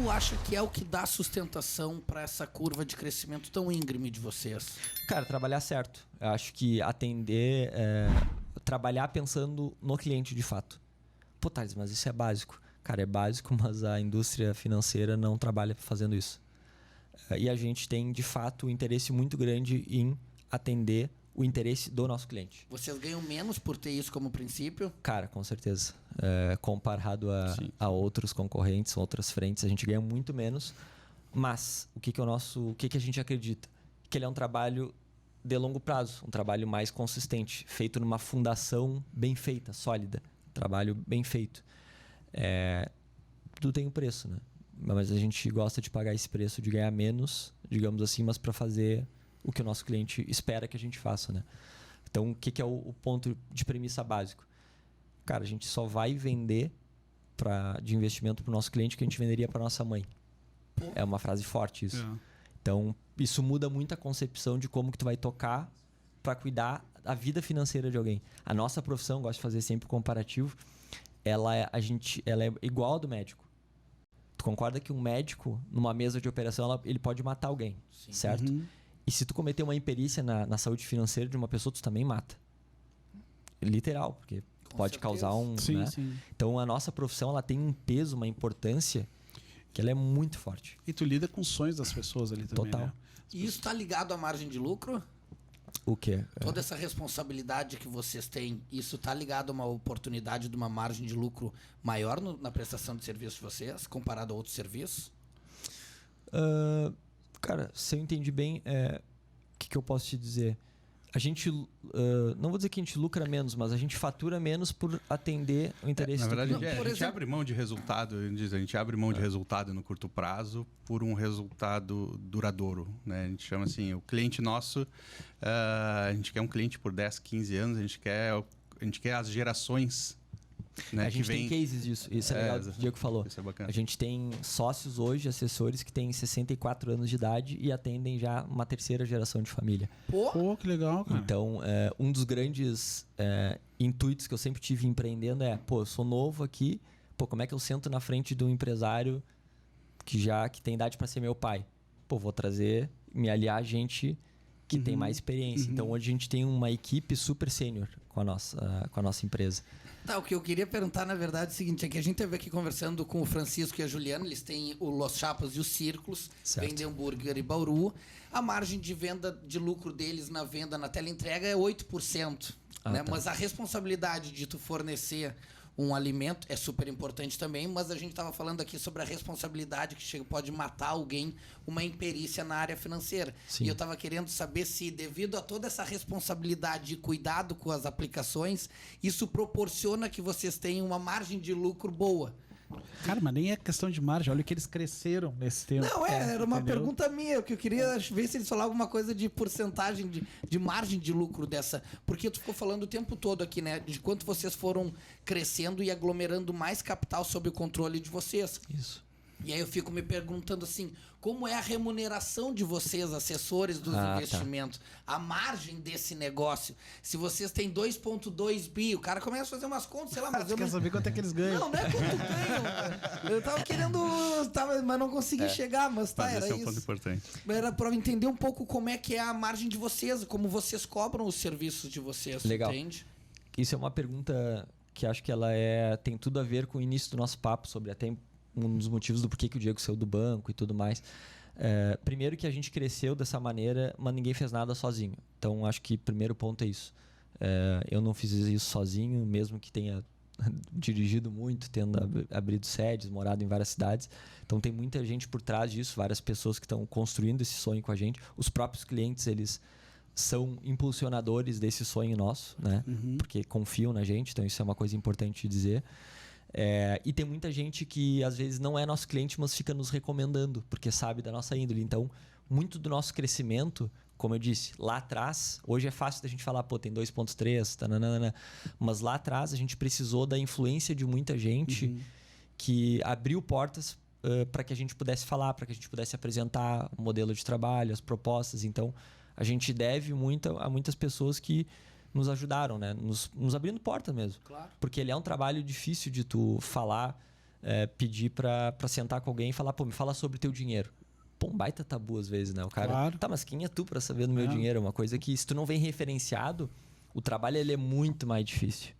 tu acha que é o que dá sustentação para essa curva de crescimento tão íngreme de vocês? Cara, trabalhar certo. Eu acho que atender, trabalhar pensando no cliente de fato. Pô, Thales, mas isso é básico. Cara, é básico, mas a indústria financeira não trabalha fazendo isso. E a gente tem, de fato, um interesse muito grande em atender o interesse do nosso cliente. Vocês ganham menos por ter isso como princípio? Cara, com certeza. Comparado a outros concorrentes, outras frentes, a gente ganha muito menos. Mas o que a gente acredita? Que ele é um trabalho de longo prazo, um trabalho mais consistente, feito numa fundação bem feita, sólida. Trabalho bem feito. Tudo tem um preço, né? Mas a gente gosta de pagar esse preço, de ganhar menos, digamos assim, mas para fazer o que o nosso cliente espera que a gente faça, né? Então, o que é o ponto de premissa básico? Cara, a gente só vai vender de investimento para o nosso cliente que a gente venderia para nossa mãe. Pô. É uma frase forte isso. Então, isso muda muito a concepção de como que tu vai tocar para cuidar da vida financeira de alguém. A nossa profissão, gosto de fazer sempre comparativo, ela é igual a do médico. Tu concorda que um médico, numa mesa de operação, ele pode matar alguém, sim, certo? Uhum. E se tu cometer uma imperícia na saúde financeira de uma pessoa, tu também mata. Literal, porque pode causar um... Sim, né? sim. Então, a nossa profissão ela tem um peso, uma importância que ela é muito forte. E tu lida com os sonhos das pessoas ali também, total. Né? E isso está ligado à margem de lucro? O quê? Toda essa responsabilidade que vocês têm, isso está ligado a uma oportunidade de uma margem de lucro maior na prestação de serviço de vocês, comparado a outros serviços? Cara, se eu entendi bem, o que eu posso te dizer? A gente, não vou dizer que a gente lucra menos, mas a gente fatura menos por atender o interesse na verdade, do cliente. a gente abre mão de resultado, a gente abre mão de resultado no curto prazo por um resultado duradouro, né? A gente chama assim, o cliente nosso, a gente quer um cliente por 10, 15 anos, a gente quer as gerações, né, a gente tem cases disso. Isso é legal, o Diego falou. Isso é bacana. A gente tem sócios hoje, assessores que têm 64 anos de idade e atendem já uma terceira geração de família. Pô, que legal, cara. Então, um dos grandes intuitos que eu sempre tive empreendendo eu sou novo aqui, como é que eu sento na frente de um empresário que tem idade para ser meu pai? Vou me aliar a gente que tem mais experiência. Então, hoje a gente tem uma equipe super sênior com a nossa empresa. Tá, o que eu queria perguntar, na verdade, é o seguinte, é que a gente esteve aqui conversando com o Francisco e a Juliana, eles têm o Los Chapas e os Círculos, vendem hambúrguer e Bauru. A margem de venda, de lucro deles na venda, na teleentrega é 8%. Né? Tá. Mas a responsabilidade de tu fornecer um alimento é super importante também, mas a gente estava falando aqui sobre a responsabilidade que pode matar alguém, uma imperícia na área financeira. Sim. E eu estava querendo saber se, devido a toda essa responsabilidade e cuidado com as aplicações, isso proporciona que vocês tenham uma margem de lucro boa. Cara, mas nem é questão de margem, olha o que eles cresceram nesse tempo. Não, era uma pergunta minha, que eu queria ver se eles falavam alguma coisa de porcentagem de margem de lucro dessa, porque tu ficou falando o tempo todo aqui, né, de quanto vocês foram crescendo e aglomerando mais capital sob o controle de vocês. Isso. E aí eu fico me perguntando assim, como é a remuneração de vocês, assessores dos investimentos? Tá. A margem desse negócio. Se vocês têm 2,2 bi, o cara começa a fazer umas contas, sei lá, mas eu quero saber quanto é que eles ganham. Não é quanto ganham. Eu tava querendo, mas não consegui chegar, mas tá, era esse isso. É um ponto importante. Era pra entender um pouco como é que é a margem de vocês, como vocês cobram os serviços de vocês, legal. Entende? Isso é uma pergunta que acho que ela tem tudo a ver com o início do nosso papo, sobre até um dos motivos do porquê que o Diego saiu do banco e tudo mais. Primeiro que a gente cresceu dessa maneira, mas ninguém fez nada sozinho. Então, acho que o primeiro ponto é isso. Eu não fiz isso sozinho, mesmo que tenha dirigido muito, tendo abrido sedes, morado em várias cidades. Então, tem muita gente por trás disso, várias pessoas que estão construindo esse sonho com a gente. Os próprios clientes, eles são impulsionadores desse sonho nosso, né? Porque confiam na gente, então isso é uma coisa importante de dizer. E tem muita gente que às vezes não é nosso cliente, mas fica nos recomendando, porque sabe da nossa índole. Então, muito do nosso crescimento, como eu disse, lá atrás, hoje é fácil da gente falar, tem 2,3, tananana, mas lá atrás a gente precisou da influência de muita gente que abriu portas para que a gente pudesse falar, para que a gente pudesse apresentar o modelo de trabalho, as propostas. Então, a gente deve muito a muitas pessoas que nos ajudaram, né? Nos abrindo porta mesmo. Claro. Porque ele é um trabalho difícil de tu falar pedir para sentar com alguém e falar, pô, me fala sobre teu dinheiro. Pô, um baita tabu às vezes, né? O cara, Claro. tá, mas quem é tu para saber do meu dinheiro? É uma coisa que se tu não vem referenciado, o trabalho ele é muito mais difícil.